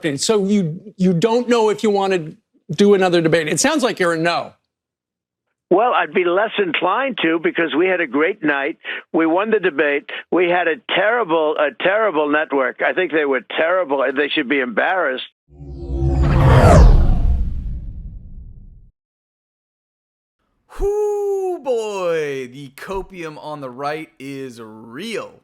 interrupting. So you don't know if you want to do another debate. It sounds like you're a no. Well, I'd be less inclined to, because we had a great night. We won the debate. We had a terrible network. I think they were terrible. They should be embarrassed. Whoo, boy, the copium on the right is real.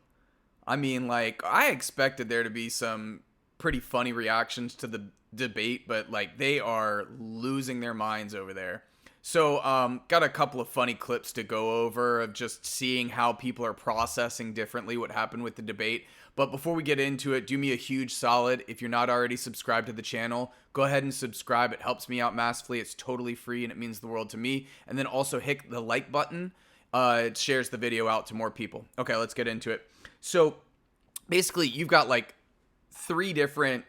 I mean, like, I expected there to be some pretty funny reactions to the debate, but, like, they are losing their minds over there. So, got a couple of funny clips to go over of just seeing how people are processing differently what happened with the debate. But before we get into it, do me a huge solid. If you're not already subscribed to the channel, go ahead and subscribe. It helps me out massively. It's totally free and it means the world to me. And then also hit the like button. It shares the video out to more people. Okay, let's get into it. So basically, you've got like 3 different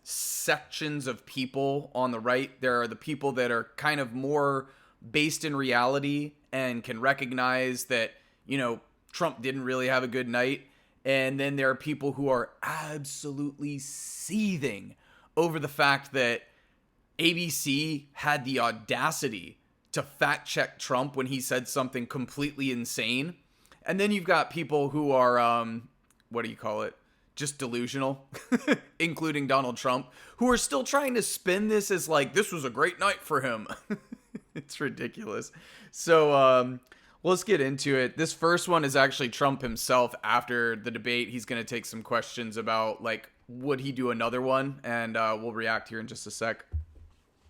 sections of people on the right. There are the people that are kind of more based in reality and can recognize that, you know, Trump didn't really have a good night. And then there are people who are absolutely seething over the fact that ABC had the audacity to fact check Trump when he said something completely insane. And then you've got people who are, what do you call it? Just delusional, including Donald Trump, who are still trying to spin this as like, this was a great night for him. It's ridiculous. So, let's get into it. This first one is actually Trump himself after the debate. He's going to take some questions about, like, would he do another one? And we'll react here in just a sec.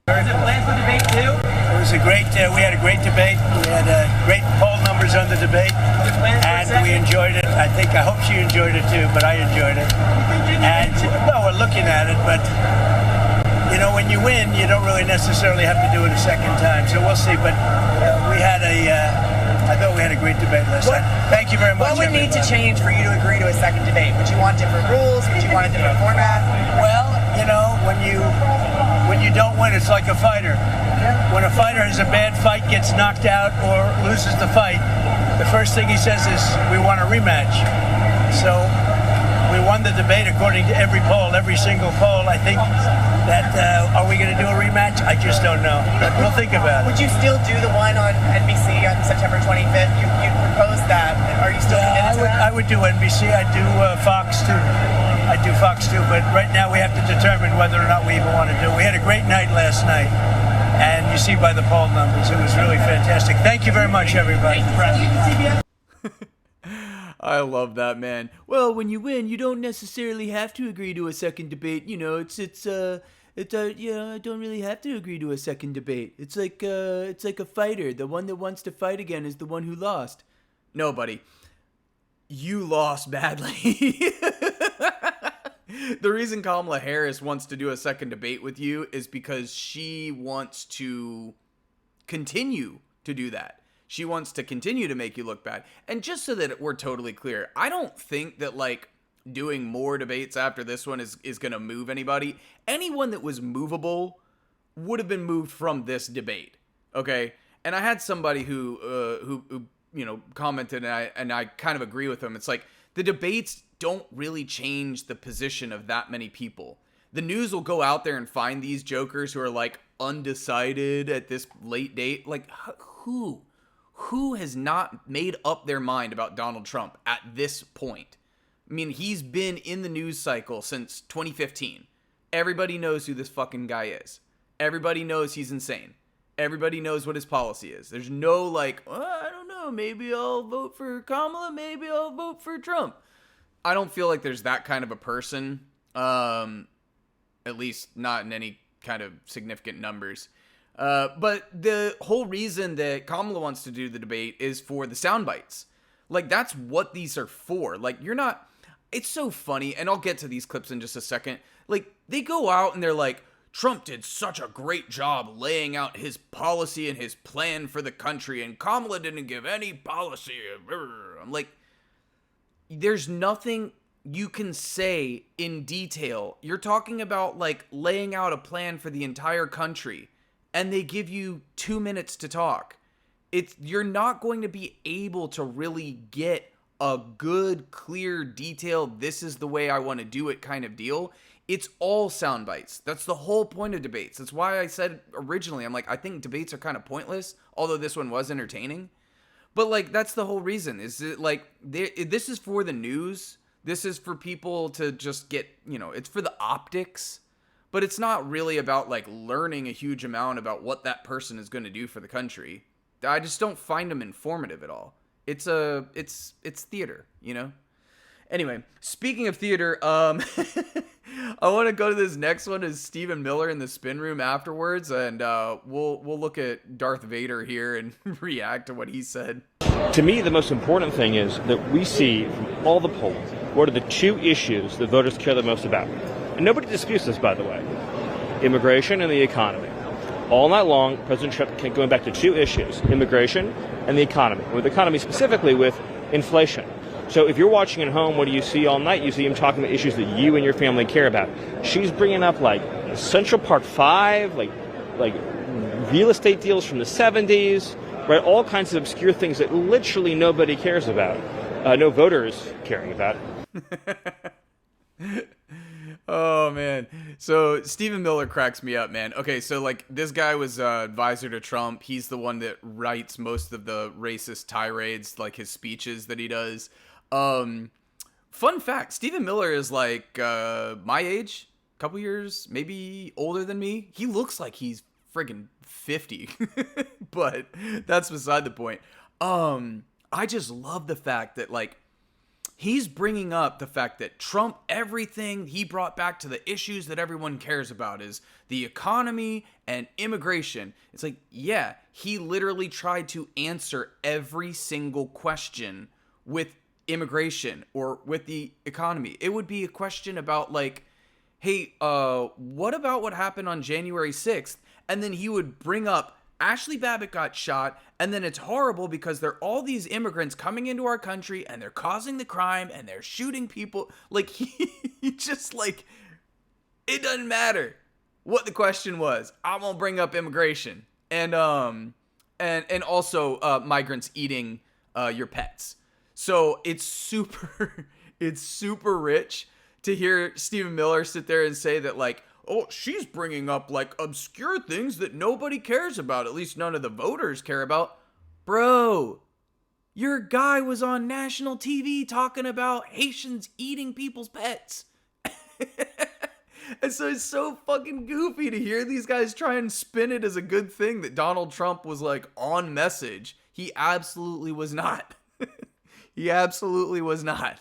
Is it planned for debate too? It was a great, we had a great debate. We had great poll numbers on the debate. And we enjoyed it. I hope she enjoyed it too, but I enjoyed it. And, well, we're looking at it, but, you know, when you win, you don't really necessarily have to do it a second time. So we'll see. But I thought we had a great debate last night. Thank you very much. What would need to change for you to agree to a second debate? Would you want different rules? Would you want a different format? Well, you know, when you don't win, it's like a fighter. When a fighter has a bad fight, gets knocked out, or loses the fight, the first thing he says is, we want a rematch. So we won the debate according to every poll, every single poll. I think that, are we going to do a rematch? I just don't know. But we'll think about it. Would you still do the one on NBC on September 25th? You proposed that. Are you still committed to that? I would do NBC. I'd do Fox too. I do Fox too, but right now we have to determine whether or not we even want to do it. We had a great night last night, and you see by the poll numbers, it was really fantastic. Thank you very much, everybody. I love that, man. Well, when you win, you don't necessarily have to agree to a second debate. You know, you know, I don't really have to agree to a second debate. It's like a fighter. The one that wants to fight again is the one who lost. No, buddy. You lost badly. The reason Kamala Harris wants to do a second debate with you is because she wants to continue to do that. She wants to continue to make you look bad. And just so that we're totally clear, I don't think that, like, doing more debates after this one is going to move anybody. Anyone that was movable would have been moved from this debate, okay? And I had somebody who you know, commented, and I kind of agree with him. It's like, the debates don't really change the position of that many people. The news will go out there and find these jokers who are, like, undecided at this late date. Like, who has not made up their mind about Donald Trump at this point? I mean, he's been in the news cycle since 2015. Everybody knows who this fucking guy is. Everybody knows he's insane. Everybody knows what his policy is. There's no, like, I don't know, maybe I'll vote for Kamala, maybe I'll vote for Trump. I don't feel like there's that kind of a person, at least not in any kind of significant numbers. But the whole reason that Kamala wants to do the debate is for the sound bites. Like, that's what these are for. Like, you're not... It's so funny, and I'll get to these clips in just a second. Like, they go out and they're like, Trump did such a great job laying out his policy and his plan for the country, and Kamala didn't give any policy. I'm like, there's nothing you can say in detail. You're talking about, like, laying out a plan for the entire country, and they give you 2 minutes to talk. You're not going to be able to really get a good, clear, detailed, this is the way I want to do it kind of deal It's all sound bites. That's the whole point of debates. That's why I said originally, I'm like, I think debates are kind of pointless, although this one was entertaining. But like, that's the whole reason. Is it like this is for the news. This is for people to just get, it's for the optics. But it's not really about like learning a huge amount about what that person is going to do for the country. I just don't find them informative at all. It's theater, Anyway, speaking of theater, I want to go to this next one is Stephen Miller in the spin room afterwards, and we'll look at Darth Vader here and react to what he said. To me, the most important thing is that we see from all the polling what are the two issues that voters care the most about. And nobody disputes this, by the way. Immigration and the economy. All night long, President Trump kept going back to two issues, immigration and the economy. With the economy specifically with inflation. So if you're watching at home, what do you see all night? You see him talking about issues that you and your family care about. She's bringing up like Central Park 5, like real estate deals from the 70s, right? All kinds of obscure things that literally nobody cares about. No voters caring about. Oh, man. So Stephen Miller cracks me up, man. Okay, so like this guy was advisor to Trump. He's the one that writes most of the racist tirades, like his speeches that he does. Fun fact, Stephen Miller is like my age, a couple years, maybe older than me. He looks like he's friggin' 50, but that's beside the point. I just love the fact that like, he's bringing up the fact that Trump, everything he brought back to the issues that everyone cares about is the economy and immigration. It's like, yeah, he literally tried to answer every single question with immigration or with the economy. It would be a question about like, hey, what about what happened on January 6th? And then he would bring up Ashley Babbitt got shot, and then it's horrible because there are all these immigrants coming into our country and they're causing the crime and they're shooting people. Like, he just like, it doesn't matter what the question was. I'm gonna bring up immigration and also migrants eating your pets. So it's super rich to hear Stephen Miller sit there and say that like, oh, she's bringing up like obscure things that nobody cares about. At least none of the voters care about. Bro, your guy was on national TV talking about Haitians eating people's pets. And so it's so fucking goofy to hear these guys try and spin it as a good thing that Donald Trump was like on message. He absolutely was not. He absolutely was not.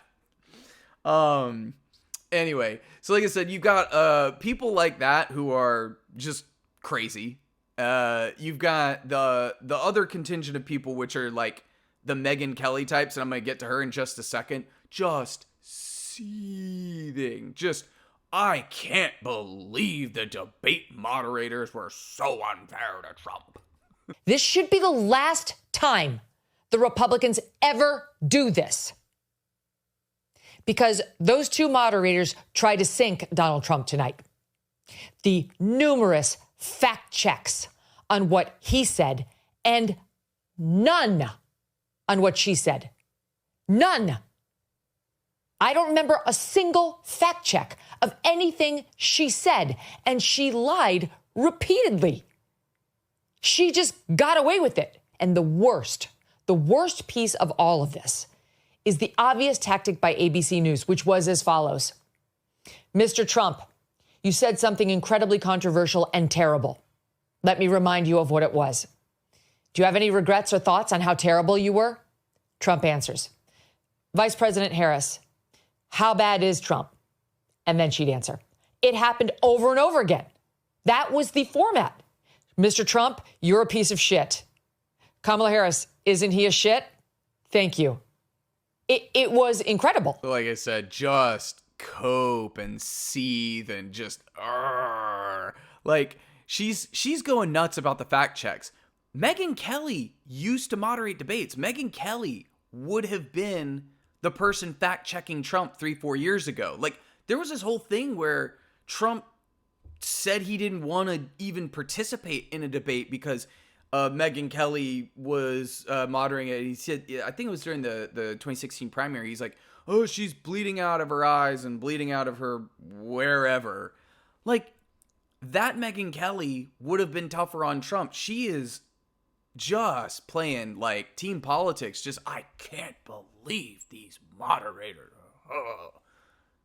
Anyway, so like I said, you've got people like that who are just crazy. You've got the other contingent of people, which are like the Megyn Kelly types, and I'm going to get to her in just a second. Just seething. Just, I can't believe the debate moderators were so unfair to Trump. This should be the last time the Republicans ever do this. Because those two moderators tried to sink Donald Trump tonight. The numerous fact checks on what he said and none on what she said. None. I don't remember a single fact check of anything she said, and she lied repeatedly. She just got away with it. And the worst piece of all of this is the obvious tactic by ABC News, which was as follows. Mr. Trump, you said something incredibly controversial and terrible. Let me remind you of what it was. Do you have any regrets or thoughts on how terrible you were? Trump answers. Vice President Harris, how bad is Trump? And then she'd answer. It happened over and over again. That was the format. Mr. Trump, you're a piece of shit. Kamala Harris, isn't he a shit? Thank you. It was incredible. Like I said, just cope and seethe and just like she's going nuts about the fact checks. Megyn Kelly used to moderate debates. Megyn Kelly would have been the person fact checking Trump 3-4 years ago. Like there was this whole thing where Trump said he didn't want to even participate in a debate because Megyn Kelly was moderating it. He said, I think it was during the 2016 primary. He's like, oh, she's bleeding out of her eyes and bleeding out of her wherever. Like, that Megyn Kelly would have been tougher on Trump. She is just playing like team politics. Just, I can't believe these moderators. Oh,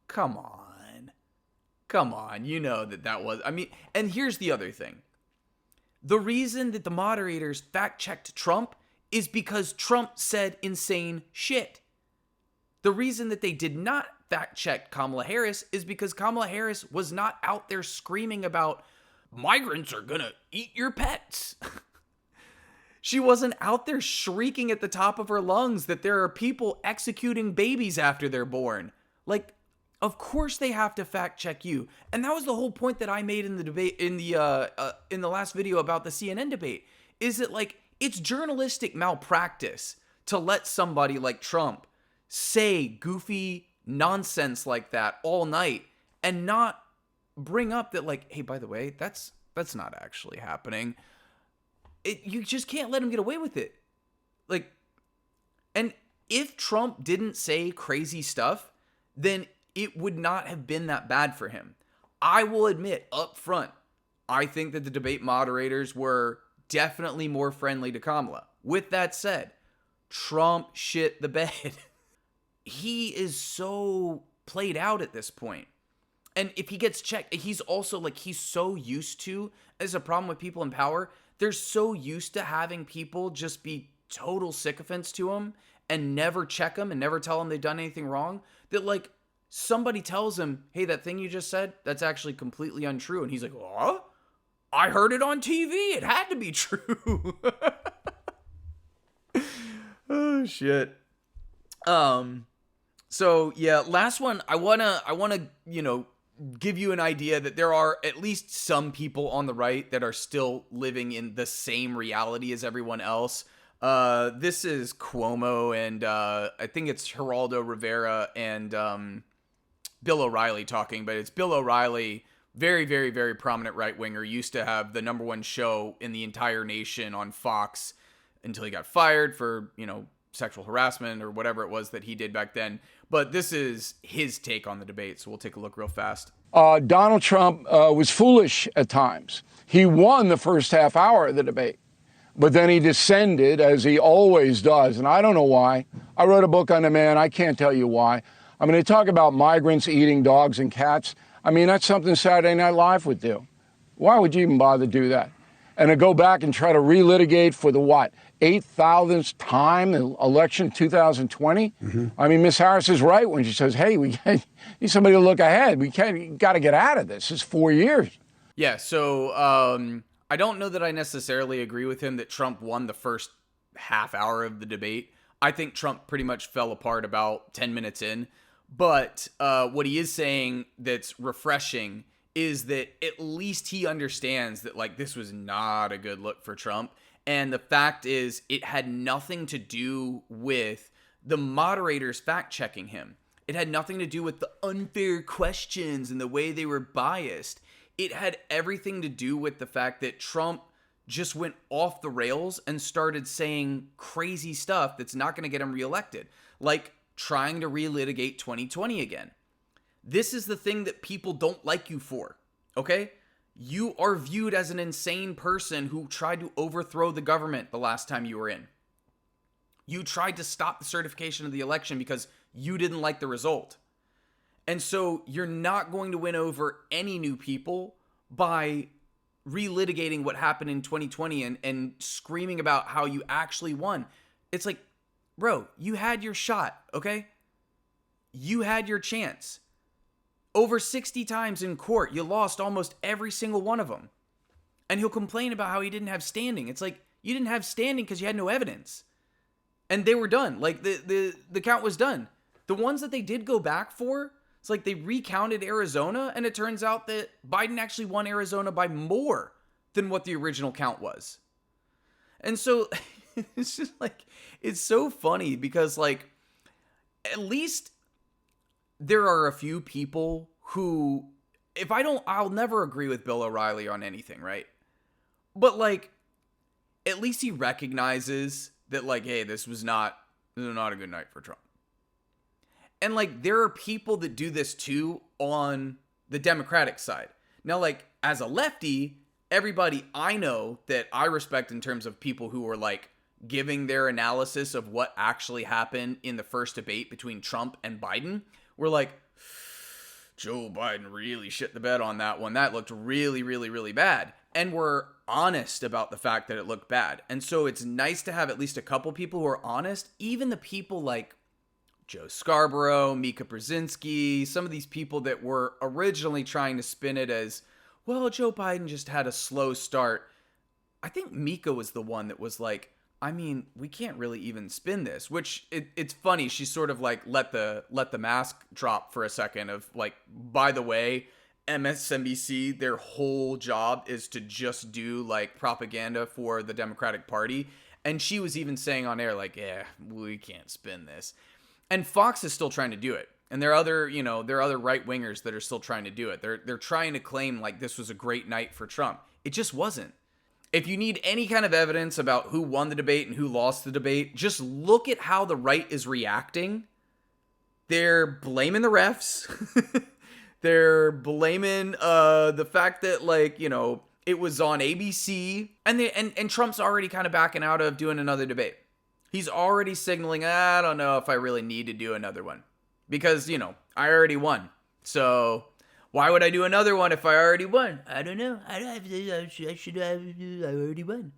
come on. Come on. You know that was, I mean, and here's the other thing. The reason that the moderators fact-checked Trump is because Trump said insane shit. The reason that they did not fact-check Kamala Harris is because Kamala Harris was not out there screaming about migrants are gonna eat your pets. She wasn't out there shrieking at the top of her lungs that there are people executing babies after they're born. Like, of course they have to fact check you. And that was the whole point that I made in the debate in the last video about the CNN debate, is that like it's journalistic malpractice to let somebody like Trump say goofy nonsense like that all night and not bring up that like, hey, by the way, that's not actually happening. You just can't let him get away with it. Like, and if Trump didn't say crazy stuff, then it would not have been that bad for him. I will admit up front, I think that the debate moderators were definitely more friendly to Kamala. With that said, Trump shit the bed. He is so played out at this point. And if he gets checked, he's also like, he's so used to, as a problem with people in power, they're so used to having people just be total sycophants to him and never check him and never tell him they've done anything wrong, that like somebody tells him, hey, that thing you just said, that's actually completely untrue. And he's like, what? I heard it on TV. It had to be true. Oh, shit. So yeah, last one, I wanna, give you an idea that there are at least some people on the right that are still living in the same reality as everyone else. This is Cuomo and I think it's Geraldo Rivera and Bill O'Reilly talking, but it's Bill O'Reilly, very, very, very prominent right-winger, used to have the #1 show in the entire nation on Fox until he got fired for, sexual harassment or whatever it was that he did back then. But this is his take on the debate, so we'll take a look real fast. Donald Trump was foolish at times. He won the first half hour of the debate, but then he descended, as he always does, and I don't know why. I wrote a book on the man. I can't tell you why. I mean, they talk about migrants eating dogs and cats. I mean, that's something Saturday Night Live would do. Why would you even bother to do that? And to go back and try to relitigate for the, 8,000th time, the election 2020? Mm-hmm. I mean, Miss Harris is right when she says, hey, we need somebody to look ahead. We got to get out of this. It's 4 years. Yeah, so I don't know that I necessarily agree with him that Trump won the first half hour of the debate. I think Trump pretty much fell apart about 10 minutes in. But what he is saying that's refreshing is that at least he understands that, like, this was not a good look for Trump. And the fact is, it had nothing to do with the moderators fact-checking him. It had nothing to do with the unfair questions and the way they were biased. It had everything to do with the fact that Trump just went off the rails and started saying crazy stuff that's not going to get him reelected. Like trying to relitigate 2020 again. This is the thing that people don't like you for, okay? You are viewed as an insane person who tried to overthrow the government the last time you were in. You tried to stop the certification of the election because you didn't like the result. And so you're not going to win over any new people by relitigating what happened in 2020 and screaming about how you actually won. It's like, bro, you had your shot, okay? You had your chance. Over 60 times in court, you lost almost every single one of them. And he'll complain about how he didn't have standing. It's like, you didn't have standing because you had no evidence. And they were done. Like, the count was done. The ones that they did go back for, it's like they recounted Arizona, and it turns out that Biden actually won Arizona by more than what the original count was. And so, it's just like, it's so funny because, like, at least there are a few people who, I'll never agree with Bill O'Reilly on anything, right? But, like, at least he recognizes that, like, hey, this was not a good night for Trump. And like, there are people that do this too on the Democratic side. Now, like, as a lefty, everybody I know that I respect in terms of people who are like giving their analysis of what actually happened in the first debate between Trump and Biden, were like, Joe Biden really shit the bed on that one. That looked really, really, really bad. And we're honest about the fact that it looked bad. And so it's nice to have at least a couple people who are honest. Even the people like Joe Scarborough, Mika Brzezinski, some of these people that were originally trying to spin it as, well, Joe Biden just had a slow start. I think Mika was the one that was like, I mean, we can't really even spin this, which it's funny. She sort of like let the mask drop for a second of like, by the way, MSNBC, their whole job is to just do like propaganda for the Democratic Party. And she was even saying on air like, yeah, we can't spin this. And Fox is still trying to do it. And there are other right wingers that are still trying to do it. They're trying to claim like this was a great night for Trump. It just wasn't. If you need any kind of evidence about who won the debate and who lost the debate, just look at how the right is reacting. They're blaming the refs. They're blaming the fact that, like, you know, it was on ABC. And Trump's already kind of backing out of doing another debate. He's already signaling, I don't know if I really need to do another one. Because, you know, I already won. So why would I do another one if I already won? I don't know. I already won.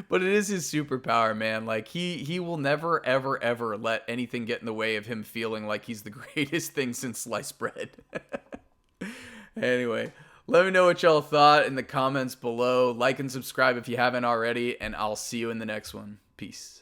But it is his superpower, man. Like, he will never, ever, ever let anything get in the way of him feeling like he's the greatest thing since sliced bread. Anyway, let me know what y'all thought in the comments below. Like and subscribe if you haven't already, and I'll see you in the next one. Peace.